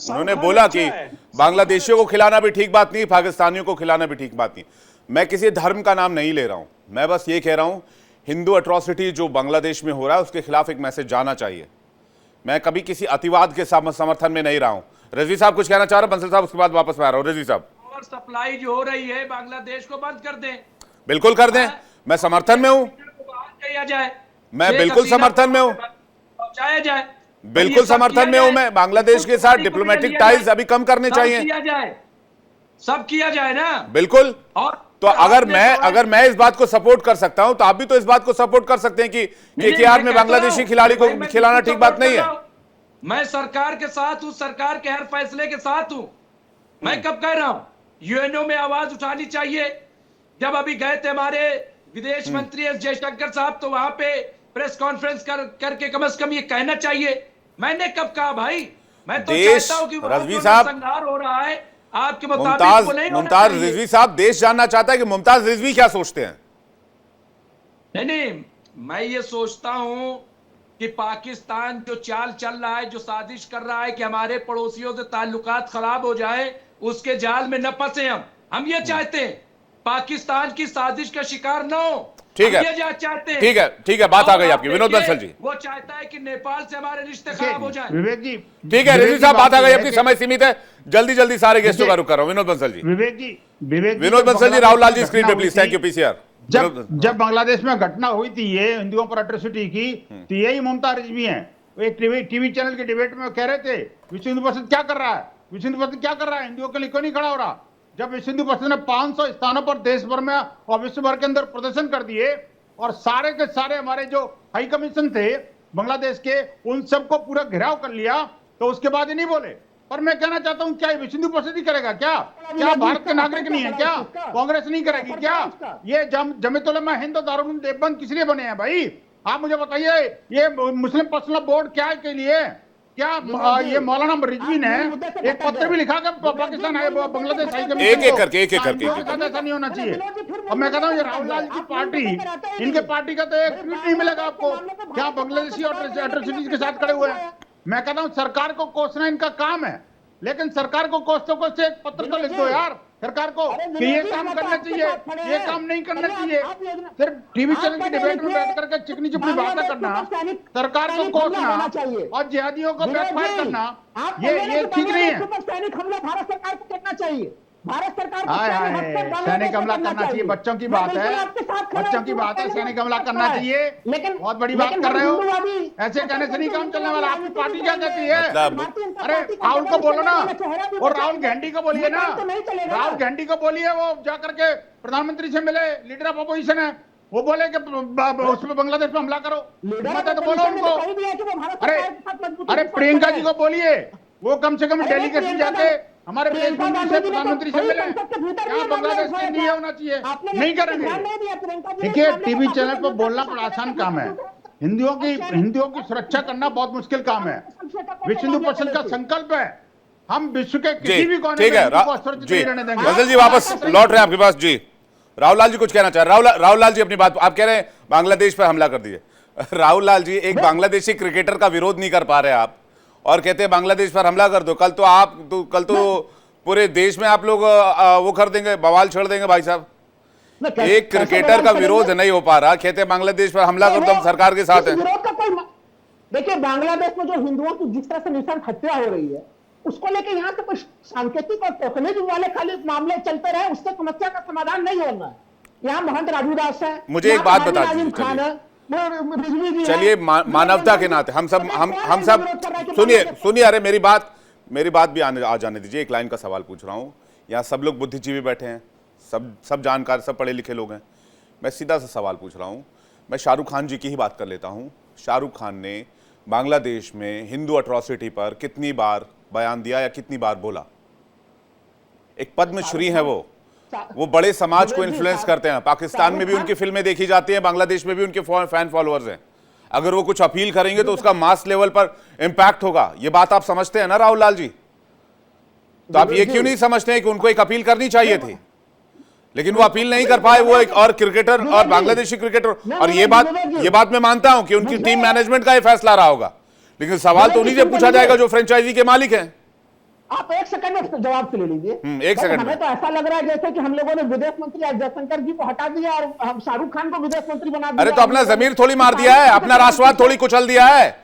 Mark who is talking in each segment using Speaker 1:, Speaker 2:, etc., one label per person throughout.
Speaker 1: उन्होंने बोला कि बांग्लादेशियों को खिलाना भी ठीक बात नहीं, पाकिस्तानियों को खिलाना भी ठीक बात नहीं। मैं किसी धर्म का नाम नहीं ले रहा हूं, मैं बस ये कह रहा हूं हिंदू अट्रॉसिटी जो बांग्लादेश में हो रहा है उसके खिलाफ एक मैसेज जाना चाहिए। मैं कभी किसी अतिवाद के समर्थन में नहीं रहा हूं। रजवी साहब कुछ कहना चाह रहे हैं, बंसल साहब उसके बाद वापस में आ रहा हूं। रजवी साहब,
Speaker 2: और सप्लाई जो हो रही है बांग्लादेश को बंद कर दें।
Speaker 1: बिल्कुल कर दें, मैं समर्थन में हूं,
Speaker 2: किया जाए,
Speaker 1: मैं बिल्कुल समर्थन में हूं,
Speaker 2: पहुंचाया जाए,
Speaker 1: बिल्कुल समर्थन में हूं। मैं बांग्लादेश के साथ डिप्लोमेटिक टाइज अभी कम करने चाहिए,
Speaker 2: किया जाए, सब किया जाए ना,
Speaker 1: बिल्कुल।
Speaker 2: और
Speaker 1: तो अगर मैं इस बात को सपोर्ट कर सकता हूं तो आप भी तो इस बात को सपोर्ट कर सकते हैं कि केकेआर में बांग्लादेशी खिलाड़ी को खिलाना ठीक बात नहीं है।
Speaker 2: मैं सरकार के साथ हूं, सरकार के हर फैसले के साथ हूं। मैं कब कह रहा हूं यूएनओ में आवाज उठानी चाहिए। जब अभी गए थे हमारे विदेश मंत्री एस जयशंकर साहब, तो वहां पे प्रेस कॉन्फ्रेंस करके कम से कम ये कहना चाहिए। मैंने कब कहा भाई, मैं तो चाहता हूं कि
Speaker 1: रजवी साहब
Speaker 2: संघार हो रहा है आपके मुताबिक
Speaker 1: मुमताज रिजवी साहब देश जानना चाहता है कि मुमताज रिजवी क्या सोचते हैं।
Speaker 2: नहीं, मैं ये सोचता हूं कि पाकिस्तान जो चाल चल रहा है, जो साजिश कर रहा है कि हमारे पड़ोसियों से ताल्लुकात खराब हो जाए, उसके जाल में न फंसे हम ये चाहते हैं पाकिस्तान की साजिश का शिकार न हो।
Speaker 1: ठीक है,
Speaker 2: चाहते हैं,
Speaker 1: ठीक है, बात आ गई आपकी। विनोद बंसल जी,
Speaker 2: वो चाहता है कि नेपाल से हमारे रिश्ते खराब हो जाए।
Speaker 3: विवेक जी,
Speaker 1: ठीक है रिजवी साहब, बात आ गई अपनी, समय सीमित है, जल्दी सारे गेस्टों का रुक कर रहा हूं। विनोद बंसल जी, विनोद बंसल जी, राहुल लाल जी स्क्रीन पे प्लीज। Thank you PCR.
Speaker 3: जब बांग्लादेश में घटना हुई थी ये हिंदुओं पर अट्रॉसिटी की, तो यही ममता रिजवी हैं। एक टीवी चैनल के डिबेट में कह रहे थे विश्व हिंदू परिषद क्या कर रहा है, विश्व हिंदू परिषद क्या कर रहा है, हिंदुओं के लिए क्यों नहीं खड़ा हो रहा। जब विश्व हिंदू परिषद ने 500 स्थानों पर देश भर में और विश्व भर के अंदर प्रदर्शन कर दिए और सारे के सारे हमारे जो हाई कमीशन थे बांग्लादेश के, उन सबको पूरा घेराव कर लिया, तो उसके बाद ही नहीं बोले। पर मैं कहना चाहता हूं क्या विश्व हिंदू परिषद ही करेगा क्या भारत के नागरिक नहीं है क्या, कांग्रेस नहीं करेगी क्या? ये जमीयत उलमा हिंद और दारुल देवबंद किस लिए बने हैं भाई? आप मुझे बताइए, ये मुस्लिम पर्सनल बोर्ड क्या के लिए? क्या ये मौलाना रिजवी ने एक पत्र भी लिखा कि पाकिस्तान बांग्लादेश हाई कमीशन
Speaker 1: एक करके
Speaker 3: ऐसा नहीं होना चाहिए। अब मैं कहता हूँ ये राहुल लाल की पार्टी, इनके पार्टी का तो एक ट्वीट नहीं मिलेगा आपको क्या बांग्लादेशी अट्रॉसिटीज के साथ खड़े हुए हैं। मैं कहता हूं सरकार को कोसना इनका काम है, लेकिन सरकार को कोसते कोसते एक पत्र तो लिख दो यार सरकार को कि ये काम करना चाहिए, ये काम नहीं करना चाहिए। सिर्फ टीवी चैनल की डिबेट में बैठ करके चिकनी चुपड़ी बातें करना, सरकार को कोसना और जिहादियों को बैकफायर करना, ये ठीक नहीं है।
Speaker 4: सैनिक हमला भारत सरकार को करना चाहिए, भारत सरकार
Speaker 3: को सैनिक हमला करना चाहिए। बच्चों की बात है, बच्चों की बात है, सैनिक हमला करना चाहिए। लेकिन बहुत बड़ी बात कर रहे हो, ऐसे कहने से नहीं काम चलने वाला। आपकी पार्टी क्या कहती है? अरे राहुल को बोलो ना, और राहुल गांधी को बोलिए ना, राहुल गांधी को बोलिए वो जाकर के प्रधानमंत्री से मिले, लीडर ऑफ अपोजिशन है, वो बोले कि उसमें बांग्लादेश पे हमला करो, तो बोलो उनको। अरे प्रियंका जी को बोलिए वो कम से कम डेलीगेशन जाके हमारे प्रधानमंत्री से मिले, यहाँ बांग्लादेश के लिए होना चाहिए, नहीं करेंगे। देखिए टीवी चैनल पर बोलना बड़ा आसान काम है, हिंदुओं की सुरक्षा करना बहुत मुश्किल काम है। विश्व हिंदू परिषद का संकल्प है हम विश्व के किसी भी कोने में सुरक्षित नहीं रहने देंगे।
Speaker 1: फजल जी वापस लौट रहे हैं आपके पास जी। राहुल लाल जी कुछ कहना चाह रहे हैं। राहुल लाल जी अपनी बात, आप कह रहे हैं बांग्लादेश पर हमला कर दीजिए। राहुल लाल जी, एक बांग्लादेशी क्रिकेटर का विरोध नहीं कर पा रहे आप और कहते हैं बांग्लादेश पर हमला कर दो। कल तो पूरे देश में आप लोग वो कर देंगे, बवाल छेड़ देंगे भाई साहब। एक क्रिकेटर का विरोध नहीं हो पा रहा, कहते हैं बांग्लादेश पर हमला कर दो, हम सरकार के साथ हैं।
Speaker 4: देखिए बांग्लादेश में जो हिंदुओं की जिस तरह से निशंक हत्या हो रही है, उसको लेकर यहाँ से कुछ सांकेतिक और टोकनेज वाले खाली मामले चलते रहे, उससे समस्या का समाधान नहीं होना है। यहाँ महंत राजूदास है,
Speaker 1: मुझे एक बात बता दीजिए, चलिए मानवता के नाते हम सब सुनिए, अरे मेरी बात भी आ जाने दीजिए। एक लाइन का सवाल पूछ रहा हूँ, यहाँ सब लोग बुद्धिजीवी बैठे हैं, सब जानकार, सब पढ़े लिखे लोग हैं। मैं सीधा सा सवाल पूछ रहा हूँ, मैं शाहरुख खान जी की ही बात कर लेता हूँ। शाहरुख खान ने बांग्लादेश में हिंदू अट्रॉसिटी पर कितनी बार बयान दिया या कितनी बार बोला? एक पद्मश्री है वो बड़े समाज को इन्फ्लुएंस करते हैं। पाकिस्तान में भी उनकी फिल्में देखी जाती हैं, बांग्लादेश में भी उनके फैन फॉलोअर्स हैं। अगर वो कुछ अपील करेंगे तो उसका मास लेवल पर इंपैक्ट होगा। ये बात आप समझते हैं ना राहुल लाल जी? तो आप ये क्यों नहीं समझते हैं कि उनको एक अपील करनी चाहिए थी, लेकिन वो अपील नहीं कर पाए, वो एक और क्रिकेटर और बांग्लादेशी क्रिकेटर। और ये बात मैं मानता हूं कि उनकी टीम मैनेजमेंट का ये फैसला रहा होगा, लेकिन सवाल तो उन्हीं से पूछा जाएगा जो फ्रेंचाइजी के मालिक हैं।
Speaker 4: आप एक सेकंड में जवाब से ले लीजिए।
Speaker 1: एक सेकंड
Speaker 4: हमें तो ऐसा लग रहा है जैसे कि हम लोगों ने विदेश मंत्री एस जयशंकर जी को हटा दिया और हम शाहरुख खान को विदेश मंत्री बना दिया।
Speaker 1: अरे तो अपना जमीर थोड़ी मार दिया है, अपना राष्ट्रवाद थोड़ी कुचल दिया है,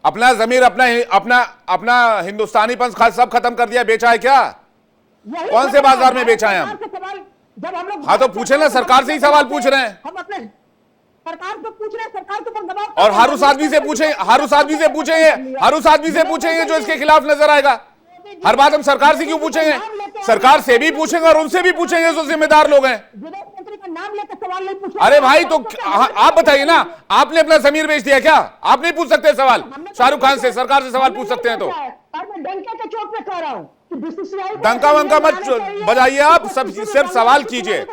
Speaker 1: अपना जमीर, अपना हिंदुस्तानीपन सब खत्म कर दिया, बेचा है क्या? कौन से बाजार में बेचा है हम?
Speaker 4: जब हम लोग
Speaker 1: हाँ तो पूछे ना, सरकार से ही सवाल पूछ रहे हैं।
Speaker 4: हम अपने सरकार से पूछ रहे हैं, सरकार के ऊपर दबाव।
Speaker 1: और हारूस आदमी से पूछेंगे, हारूस आदमी से पूछेंगे जो इसके खिलाफ नजर आएगा। हर बात हम सरकार से क्यों पूछेंगे? सरकार से भी पूछेंगे और उनसे भी पूछेंगे जो जिम्मेदार लोग हैं।
Speaker 4: विदेश मंत्री का नाम लेकर सवाल नहीं पूछ।
Speaker 1: अरे भाई तो आप बताइए ना, आपने अपना जमीर बेच दिया क्या? आप नहीं पूछ सकते सवाल शाहरुख खान से? सरकार से सवाल पूछ सकते हैं तो
Speaker 4: मैं डंका के चोट पे कह रहा हूं कि बीसीसीआई
Speaker 1: डंका वंका मत बजाइए, आप सब सिर्फ सवाल कीजिए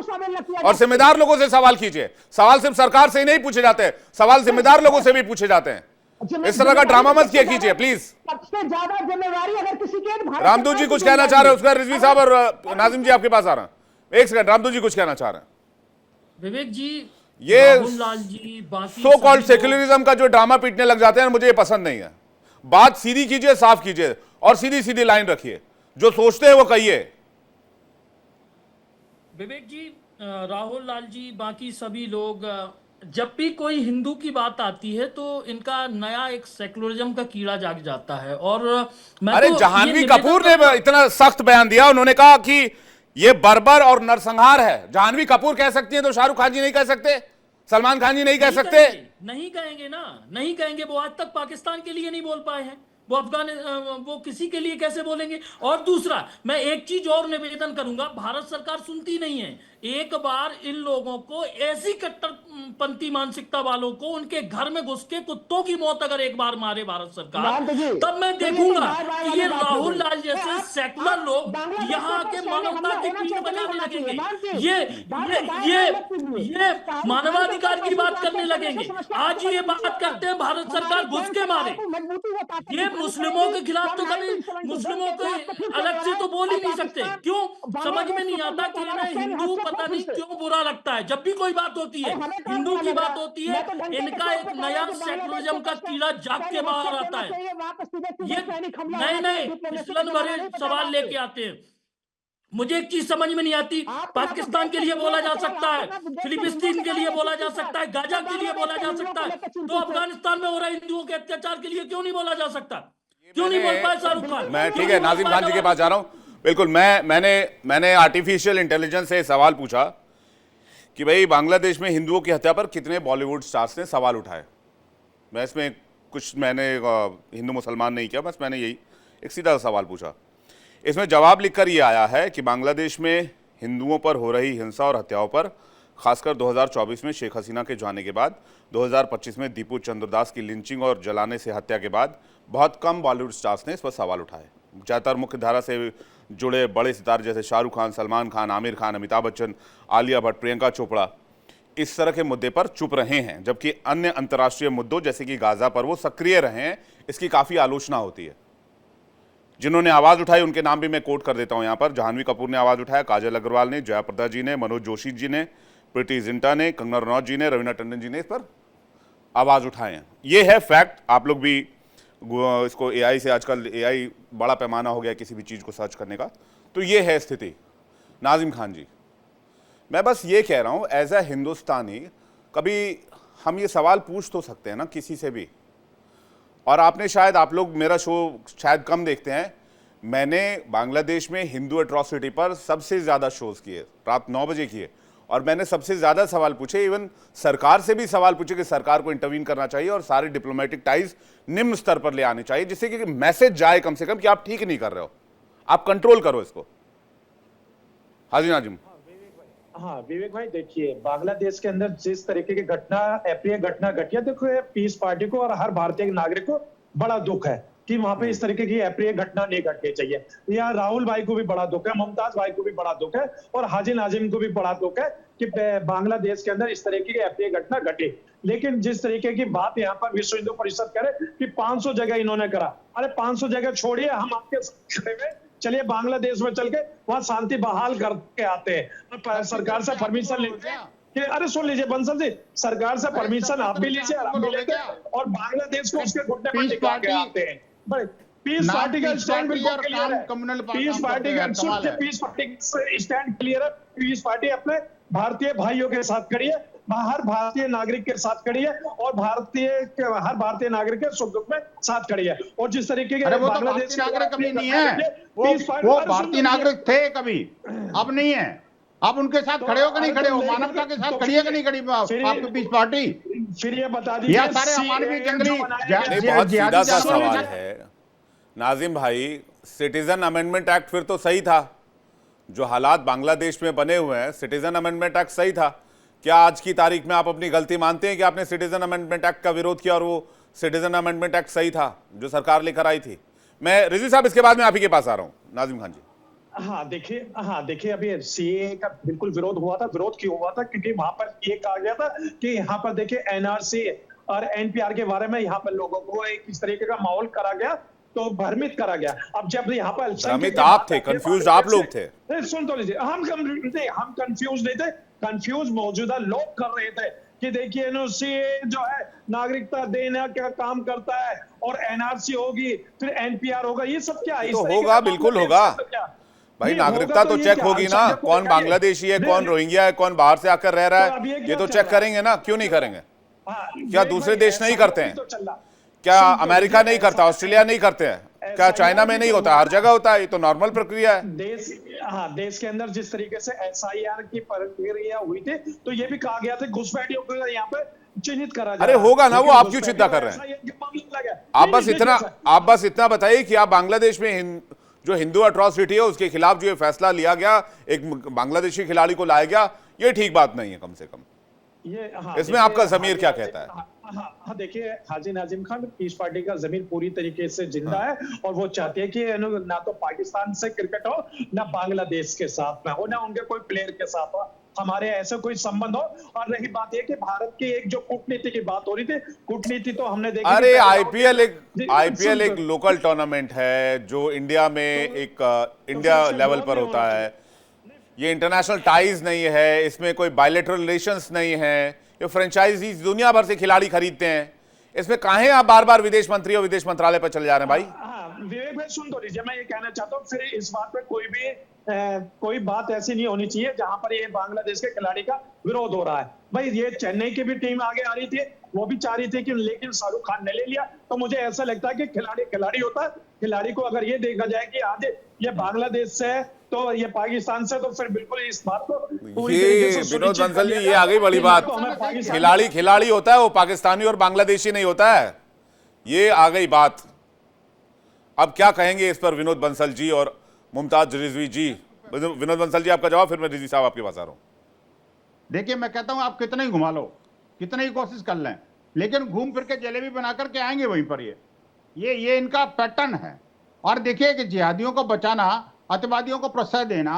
Speaker 1: और जिम्मेदार लोगों से सवाल कीजिए। सवाल सिर्फ सरकार से ही नहीं पूछे जाते, सवाल जिम्मेदार लोगों से भी पूछे जाते हैं। इस तरह का ड्रामा मत किया कीजिए प्लीज।
Speaker 4: सबसे ज्यादा जिम्मेवारी अगर किसी के
Speaker 1: रामदूत जी कुछ कहना चाह रहे हैं, उसका रिजवी साहब और नाजिम जी आपके पास आ रहे हैं। एक सेकंड, रामदूत जी कुछ कहना चाह रहे हैं।
Speaker 5: विवेक जी,
Speaker 1: ये
Speaker 5: राहुल लाल जी, बाकी
Speaker 1: सो कॉल्ड सेक्युलरिज्म का जो ड्रामा पीटने लग जाते हैं, मुझे ये पसंद नहीं है। बात सीधी कीजिए, साफ कीजिए और सीधी सीधी लाइन रखिए, जो सोचते हैं वो कहिए।
Speaker 5: विवेक जी, राहुल लाल जी, बाकी सभी लोग, जब भी कोई हिंदू की बात आती है तो इनका नया एक सेकुलरिज्म का कीड़ा जाग जाता है। और मैं
Speaker 1: अरे
Speaker 5: तो
Speaker 1: जहानवी
Speaker 5: ये
Speaker 1: कपूर ने इतना सख्त बयान दिया, उन्होंने कहा कि ये बर्बर और नरसंहार है। जहानवी कपूर कह सकती है तो शाहरुख खान जी नहीं कह सकते? सलमान खान जी नहीं कह सकते?
Speaker 5: नहीं कहेंगे ना, नहीं कहेंगे। वो आज तक पाकिस्तान के लिए नहीं बोल पाए हैं, वो किसी के लिए कैसे बोलेंगे? और दूसरा, मैं एक चीज और निवेदन करूंगा, भारत सरकार सुनती नहीं है। एक बार इन लोगों को, ऐसी कट्टरपंथी मानसिकता वालों को उनके घर में घुस के कुत्तों की मौत अगर एक बार मारे भारत सरकार, तब मैं देखूंगा कि ये राहुल लाल जैसे सेकुलर लोग यहाँ आके मानवता की पीठ बजाने लगेंगे, ये मानवाधिकार की बात करने लगेंगे। आज ये बात करते हैं भारत सरकार घुस के मारे। ये मुस्लिमों के खिलाफ तो कभी मुस्लिमों को अलग से तो बोल ही नहीं सकते। क्यों? समझ में नहीं आता कि इन्हें हिंदू पता नहीं क्यों बुरा लगता है। जब भी कोई बात होती है, हिंदू की बात होती है, इनका एक नया सेकुलरिज्म का कीड़ा जाग के बाहर आता है। ये नए नए फिसलन भरे सवाल लेके आते हैं। मुझे एक चीज समझ में नहीं आती, पाकिस्तान के लिए बोला जा सकता है, फिलिस्तीन के लिए बोला जा सकता है, गाजा के लिए बोला जा सकता है, तो अफगानिस्तान में हो रहे हिंदुओं के अत्याचार के लिए क्यों नहीं बोला जा सकता? क्यों नहीं बोल पाए शाहरुख खान?
Speaker 1: मैं ठीक है, नाजिम खान जी के पास जा रहा हूं। बिल्कुल, मैंने आर्टिफिशियल इंटेलिजेंस से सवाल पूछा कि भाई बांग्लादेश में हिंदुओं की हत्या पर कितने बॉलीवुड स्टार्स ने सवाल उठाए। मैं इसमें कुछ मैंने हिंदू मुसलमान नहीं किया, बस मैंने यही एक सीधा सवाल पूछा। इसमें जवाब लिखकर ये आया है कि बांग्लादेश में हिंदुओं पर हो रही हिंसा और हत्याओं पर खासकर 2024 में शेख हसीना के जाने के बाद, 2025 में दीपू चंद्रदास की लिंचिंग और जलाने से हत्या के बाद बहुत कम बॉलीवुड स्टार्स ने इस पर सवाल उठाए। ज़्यादातर मुख्य धारा से जुड़े बड़े सितारे जैसे शाहरुख खान, सलमान खान, आमिर खान, अमिताभ बच्चन, आलिया भट्ट, प्रियंका चोपड़ा इस तरह के मुद्दे पर चुप रहे हैं, जबकि अन्य अंतर्राष्ट्रीय मुद्दों जैसे कि गाजा पर वो सक्रिय रहे हैं। इसकी काफ़ी आलोचना होती है। जिन्होंने आवाज़ उठाई उनके नाम भी मैं कोट कर देता हूं यहाँ पर। जाह्नवी कपूर ने आवाज़ उठाया, काजल अग्रवाल ने, जयाप्रदा जी ने, मनोज जोशी जी ने, प्रीति जिंटा ने, कंगना रनौत जी ने, रवीना टंडन जी ने इस पर आवाज़ उठाए हैं। ये है फैक्ट। आप लोग भी इसको एआई से, आजकल एआई बड़ा पैमाना हो गया किसी भी चीज़ को सर्च करने का, तो ये है स्थिति। नाजिम खान जी, मैं बस ये कह रहा हूँ, एज ए हिंदुस्तानी कभी हम ये सवाल पूछ तो सकते हैं ना किसी से भी। और आपने शायद, आप लोग मेरा शो शायद कम देखते हैं, मैंने बांग्लादेश में हिंदू एट्रॉसिटी पर सबसे ज़्यादा शोज़ किए, रात 9 बजे किए, और मैंने सबसे ज़्यादा सवाल पूछे। इवन सरकार से भी सवाल पूछे कि सरकार को इंटरवीन करना चाहिए और सारे डिप्लोमेटिक टाइज निम्न स्तर पर ले आने चाहिए, जिससे कि मैसेज जाए कम से कम कि आप ठीक नहीं कर रहे हो, आप कंट्रोल करो इसको। हाजी नाजिम।
Speaker 6: हाँ विवेक भाई, देखिए बांग्लादेश के अंदर जिस तरीके की घटना, अप्रिय घटना घटी है, देखो पीस पार्टी को और हर भारतीय नागरिक को बड़ा दुख है कि वहां पे इस तरीके की अप्रिय घटना नहीं घटनी चाहिए। या राहुल भाई को भी बड़ा दुख है, मुमताज भाई को भी बड़ा दुख है, और हाजी नाजिम को भी बड़ा दुख है कि बांग्लादेश के अंदर इस तरीके की अप्रिय घटना घटी। लेकिन जिस तरीके की बात यहाँ पर विश्व हिंदू परिषद करे कि 500 जगह इन्होंने करा, अरे 500 जगह छोड़िए, हम आपके खड़े में चलिए बांग्लादेश में चल के वहां शांति बहाल करके आते हैं। सरकार से परमिशन लेते, अरे सुन लीजिए बंसल जी, सरकार से परमिशन आप भी लीजिए और बांग्लादेश को उसके घुटने पर टिका के आते हैं। पीस
Speaker 3: नाम
Speaker 6: पार्टी का
Speaker 3: पीस
Speaker 6: स्टैंड
Speaker 3: पार्टी
Speaker 6: बिल्कुल
Speaker 3: और
Speaker 6: क्लियर
Speaker 3: काम
Speaker 6: है।
Speaker 3: कम्युनल
Speaker 6: पीस
Speaker 3: काम
Speaker 6: पार्टी
Speaker 3: करते
Speaker 6: का
Speaker 3: हैं, कमाल है।
Speaker 6: पीस पार्टी का स्टैंड क्लियर है। पीस पार्टी अपने भारतीय भाइयों के साथ खड़ी है, हर भारतीय नागरिक के साथ खड़ी है, और हर भारतीय नागरिक के सुख दुख में साथ खड़ी है। और जिस तरीके के
Speaker 3: अरे वो तो
Speaker 6: बांग्लादेश
Speaker 3: भारतीय नागरिक कभी नहीं
Speaker 6: घटना
Speaker 3: है,
Speaker 6: घटी
Speaker 3: वो
Speaker 6: पीस पार्टी,
Speaker 3: वो
Speaker 6: अरे सुन
Speaker 3: भारतीय
Speaker 6: लीजिए।
Speaker 3: नागरिक थे कभी, अब नहीं है। आप उनके साथ खड़े हो कि नहीं
Speaker 6: अरे
Speaker 3: खड़े
Speaker 6: तो
Speaker 3: हो?
Speaker 6: लेकिन
Speaker 3: मानवता के साथ
Speaker 6: तो
Speaker 3: खड़ी है कि नहीं खड़ी
Speaker 6: फिर
Speaker 3: आपकी पीस पार्टी?
Speaker 6: फिर ये बता
Speaker 3: या
Speaker 6: दीजिए
Speaker 3: सारे अमानवीय
Speaker 6: CAA
Speaker 3: जंगली
Speaker 6: जो बनाया
Speaker 3: जा-
Speaker 6: गया
Speaker 1: नहीं,
Speaker 3: जा-
Speaker 1: बहुत
Speaker 3: जिहादी
Speaker 1: सीधा सा
Speaker 3: जातियों के
Speaker 1: सवाल
Speaker 3: साथ-
Speaker 1: है नाजिम भाई। सिटीजन अमेंडमेंट एक्ट फिर तो सही था, जो हालात बांग्लादेश में बने हुए हैं, सिटीजन अमेंडमेंट एक्ट सही था। क्या आज की तारीख में आप अपनी गलती मानते हैं कि आपने सिटीजन अमेंडमेंट एक्ट का विरोध किया और वो सिटीजन अमेंडमेंट एक्ट सही था जो सरकार लेकर आई थी? मैं रिजवी साहब इसके बाद में आप ही के पास आ रहा हूं, नाजिम खान जी।
Speaker 6: हाँ देखिए अभी CAA का बिल्कुल विरोध हुआ था। विरोध क्यों हुआ था? क्योंकि वहां पर ये कहा गया था कि यहाँ पर देखिए NRC और NPR के बारे में यहाँ पर लोगों को एक इस तरीके का माहौल करा गया, तो भ्रमित करा गया। अब जब यहाँ पर
Speaker 1: भ्रमित आप थे, कंफ्यूज आप लोग थे।
Speaker 6: सुन तो लीजिए, हम कंफ्यूज नहीं थे, कंफ्यूज मौजूदा लोग कर रहे थे कि देखिए CAA जो है नागरिकता देने का काम करता है, और NRC होगी, फिर NPR होगा, ये सब क्या है?
Speaker 1: तो होगा, बिल्कुल होगा भाई। नागरिकता तो चेक होगी ना, कौन बांग्लादेशी है, कौन रोहिंग्या है, कौन बाहर से आकर रह रहा है, ये तो चेक करेंगे ना। क्यों नहीं करेंगे? क्या दूसरे देश नहीं करते हैं? क्या अमेरिका नहीं करता, ऑस्ट्रेलिया नहीं करते हैं? क्या चाइना में नहीं होता? हर जगह होता है, ये तो नॉर्मल प्रक्रिया है।
Speaker 6: देश के अंदर जिस तरीके से SIR की प्रक्रिया हुई थी, तो ये भी कहा गया था घुसपैठियों को यहाँ पे चिन्हित करा जाए।
Speaker 1: अरे होगा ना, वो आप क्यों चिंता कर रहे हैं? आप बस इतना बताइए कि आप बांग्लादेश में जो हिंदू अट्रॉसिटी है उसके खिलाफ जो ये फैसला लिया गया, एक बांग्लादेशी खिलाड़ी को लाया गया, ये ठीक बात नहीं है कम से कम। इसमें आपका ज़मीर क्या कहता है?
Speaker 6: हाँ देखिए हाजी नाजिम खान, पीस पार्टी का ज़मीर पूरी तरीके से जिंदा है, और वो चाहते हैं कि ना तो पाकिस्तान से क्रिकेट हो, ना बांग्लादेश के साथ में हो, ना उनके कोई प्लेयर के साथ हो, हमारे ऐसे कोई संबंध हो। और रही बात यह कि भारत की एक जो कूटनीति की बात हो रही थी, कूटनीति तो हमने देखी।
Speaker 1: अरे आईपीएल एक लोकल टूर्नामेंट है जो इंडिया में एक इंडिया लेवल पर होता है। ये इंटरनेशनल टाइज नहीं है, इसमें कोई बायलैटरल रिलेशंस नहीं है, ये फ्रेंचाइजी दुनिया भर से खिलाड़ी खरीदते हैं। इसमें काहे आप बार बार विदेश मंत्री और विदेश मंत्रालय पर चले जा रहे हैं भाई?
Speaker 6: विवेक भाई सुन तो लीजिए, मैं ये कहना चाहता हूँ, फिर इस बात पे कोई बात ऐसी नहीं होनी चाहिए जहां पर ये बांग्लादेश के खिलाड़ी का विरोध हो रहा है। भाई ये चेन्नई की भी टीम आगे आ रही थी, वो भी चाह रही थी कि, लेकिन शाहरुख खान ने ले लिया। तो मुझे ऐसा लगता है कि खिलाड़ी होता है। खिलाड़ी को अगर ये देखा जाए कि आज ये बांग्लादेश से है तो ये पाकिस्तान से, तो फिर बिल्कुल इस बात को पूरी तरीके से
Speaker 1: विनोद बंसल जी, ये आ गई बड़ी बात। खिलाड़ी होता है, वो पाकिस्तानी और बांग्लादेशी नहीं होता है। ये आ गई बात। अब क्या कहेंगे इस पर विनोद बंसल जी और मुमताज रिजवी जी? विनोद बंसल जी आपका जवाब, फिर मैं रिजवी साहब आपके पास आ रहा हूं।
Speaker 3: देखिए मैं कहता हूं आप कितना ही घुमा लो, कितना ही कोशिश कर लें, लेकिन घूम फिर के जलेबी बना करके आएंगे वहीं पर। ये इनका पैटर्न है। और देखिए कि जिहादियों को बचाना, अतिवादियों को प्रोत्साहन देना,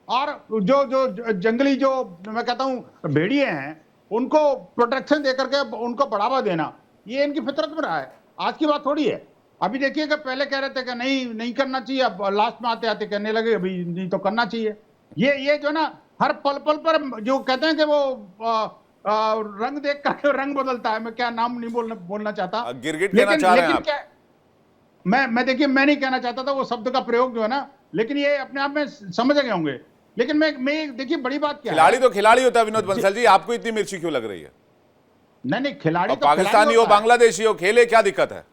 Speaker 3: और जो जंगली जो मैं कहता हूं भेड़िए हैं उनको प्रोटेक्शन देकर के उनको बढ़ावा देना, ये इनकी फितरत में रहा है। आज की बात थोड़ी है। अभी देखिए कि पहले कह रहे थे कि नहीं करना चाहिए, अब लास्ट में आते आते कहने लगे अभी नहीं तो करना चाहिए। ये जो ना हर पल पर जो कहते हैं कि वो रंग देख कर रंग बदलता है। मैं क्या नाम नहीं बोलना चाहता,
Speaker 1: गिरगिट कहना चाह रहे हैं आप?
Speaker 3: क्या मैं देखिए मैं नहीं कहना चाहता था वो शब्द का प्रयोग जो है ना, लेकिन ये अपने आप में समझ गए होंगे। लेकिन मैं देखिए बड़ी बात क्या है,
Speaker 1: खिलाड़ी तो खिलाड़ी होता है विनोद बंसल जी, आपको इतनी मिर्ची क्यों लग रही है?
Speaker 3: नहीं खिलाड़ी तो
Speaker 1: पाकिस्तानी हो बांग्लादेशी हो, खेले, क्या दिक्कत है?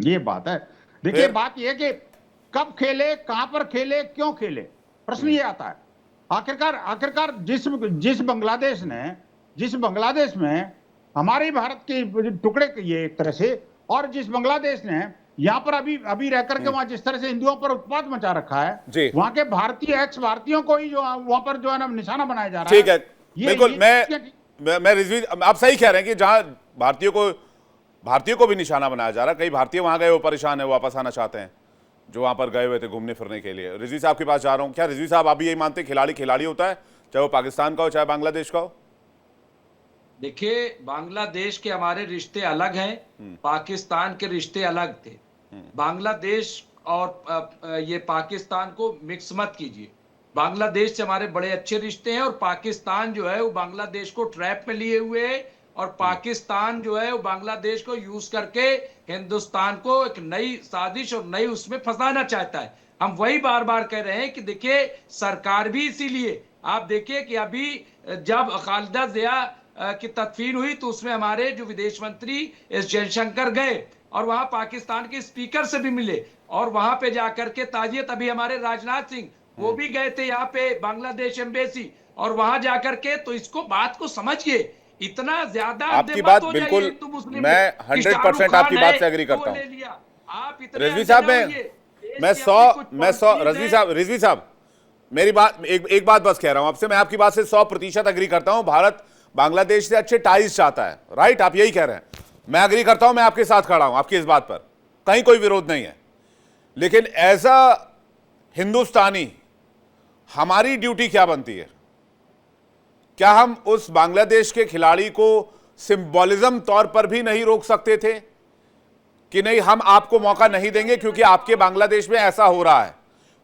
Speaker 3: ये बात है। देखिए बात ये कि कब खेले, कहां पर खेले, क्यों खेले, प्रश्न ये आता है। आखिरकार जिस बांग्लादेश में हमारे भारत के टुकड़े किए एक तरह से, और जिस बांग्लादेश ने यहाँ पर अभी रह करके वहां जिस तरह से हिंदुओं पर उत्पात मचा रखा है, वहां के भारतीयों को ही जो वहां पर जो है ना निशाना बनाया जा रहा है।
Speaker 1: ठीक है, बिल्कुल। मैं रिजवी, आप सही कह रहे हैं कि जहां भारतीयों को भी निशाना बनाया जा रहा है। कई भारतीय वहां गए, वो परेशान है, वो वापस आना चाहते हैं, जो वहां पर गए हुए थे घूमने फिरने के लिए। रिजवी साहब के पास जा रहा हूं। क्या रिजवी साहब आप भी यही मानते हैं खिलाड़ी होता है, चाहे वो पाकिस्तान का हो चाहे बांग्लादेश का हो?
Speaker 2: देखिए बांग्लादेश के हमारे रिश्ते अलग हैं, पाकिस्तान के रिश्ते अलग थे। बांग्लादेश और ये पाकिस्तान को मिक्स मत कीजिए। बांग्लादेश से हमारे बड़े अच्छे रिश्ते हैं, और पाकिस्तान जो है वो बांग्लादेश को ट्रैप में लिए हुए है, और पाकिस्तान जो है वो बांग्लादेश को यूज करके हिंदुस्तान को एक नई साजिश और नई उसमें फंसाना चाहता है। हम वही बार बार कह रहे हैं कि देखिए सरकार भी इसीलिए, आप देखिए कि अभी जब खालिदा जिया की तदफीन हुई तो उसमें हमारे जो विदेश मंत्री एस जयशंकर गए और वहां पाकिस्तान के स्पीकर से भी मिले और वहां पे जाकर के ताजियत, अभी हमारे राजनाथ सिंह वो भी गए थे यहाँ पे बांग्लादेश एम्बेसी और वहां जाकर के, तो इसको बात को समझिए, इतना ज्यादा
Speaker 1: आपकी बात बिल्कुल, मैं 100% आपकी बात से एग्री करता हूं।
Speaker 2: आप
Speaker 1: रिजवी साहब, मैं 100 रिजवी साहब मेरी बात, एक बात बस कह रहा हूं आपसे, मैं आपकी बात से 100% एग्री करता हूं। भारत बांग्लादेश से अच्छे टाइज चाहता है, राइट, आप यही कह रहे हैं, मैं एग्री करता हूं, मैं आपके साथ खड़ा हूं, आपकी इस बात पर कहीं कोई विरोध नहीं है। लेकिन एज अ हिंदुस्तानी हमारी ड्यूटी क्या बनती है? क्या हम उस बांग्लादेश के खिलाड़ी को सिंबॉलिज्म तौर पर भी नहीं रोक सकते थे कि नहीं, हम आपको मौका नहीं देंगे क्योंकि आपके बांग्लादेश में ऐसा हो रहा है?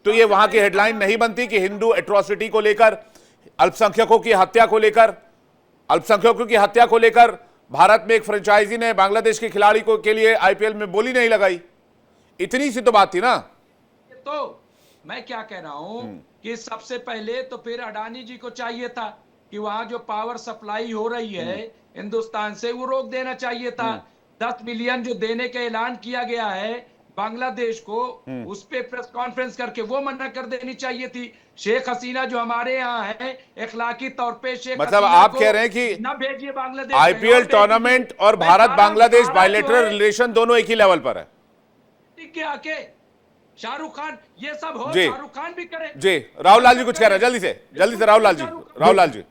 Speaker 1: तो ये वहां की हेडलाइन नहीं बनती कि हिंदू एट्रोसिटी को लेकर, अल्पसंख्यकों की हत्या को लेकर, अल्पसंख्यकों की हत्या को लेकर भारत में एक फ्रेंचाइजी ने बांग्लादेश के खिलाड़ी को के लिए आईपीएल में बोली नहीं लगाई? इतनी सी तो बात थी ना।
Speaker 2: तो मैं क्या कह रहा हूं कि सबसे पहले तो फिर अडानी जी को चाहिए था कि वहां जो पावर सप्लाई हो रही है हिंदुस्तान से वो रोक देना चाहिए था। 10 मिलियन जो देने का ऐलान किया गया है बांग्लादेश को, उस पे प्रेस कॉन्फ्रेंस करके वो मना कर देनी चाहिए थी। शेख हसीना जो हमारे यहाँ है, इखलाकी तौर पे शेख
Speaker 1: मतलब आप कह रहे हैं कि
Speaker 2: ना भेजिए बांग्लादेश,
Speaker 1: आईपीएल टूर्नामेंट और भारत बांग्लादेश बायलैटरल रिलेशन दोनों एक ही लेवल पर है।
Speaker 2: ठीक है, आके शाहरुख खान ये सब हो,
Speaker 1: जी,
Speaker 2: शाहरुख खान भी करे।
Speaker 1: जी, राहुल लाल जी कुछ कह रहे हैं, जल्दी से राहुल लाल जी।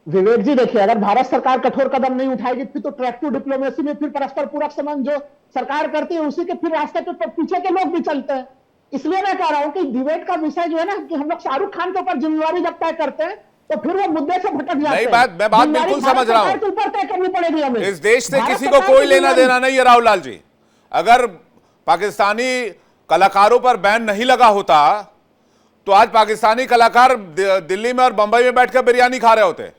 Speaker 4: विवेक जी देखिए, अगर भारत सरकार कठोर कदम नहीं उठाएगी फिर तो ट्रैक टू डिप्लोमेसी में फिर परस्पर पूरक संबंध जो सरकार करती है उसी के फिर रास्ते पे पीछे के लोग भी चलते हैं। इसलिए मैं कह रहा हूं कि डिबेट का विषय जो है ना, कि हम लोग शाहरुख खान के ऊपर जिम्मेवारी जब तय करते हैं तो फिर वो मुद्दे से भटक जाते हैं।
Speaker 1: मैं बात बिल्कुल समझ रहा हूं,
Speaker 4: ऊपर तय करनी पड़ेगी हमें।
Speaker 1: इस देश से किसी को कोई लेना देना नहीं है राहुल लाल जी। अगर पाकिस्तानी कलाकारों पर बैन नहीं लगा होता तो आज पाकिस्तानी कलाकार दिल्ली में और बंबई में बैठकर बिरयानी खा रहे होते।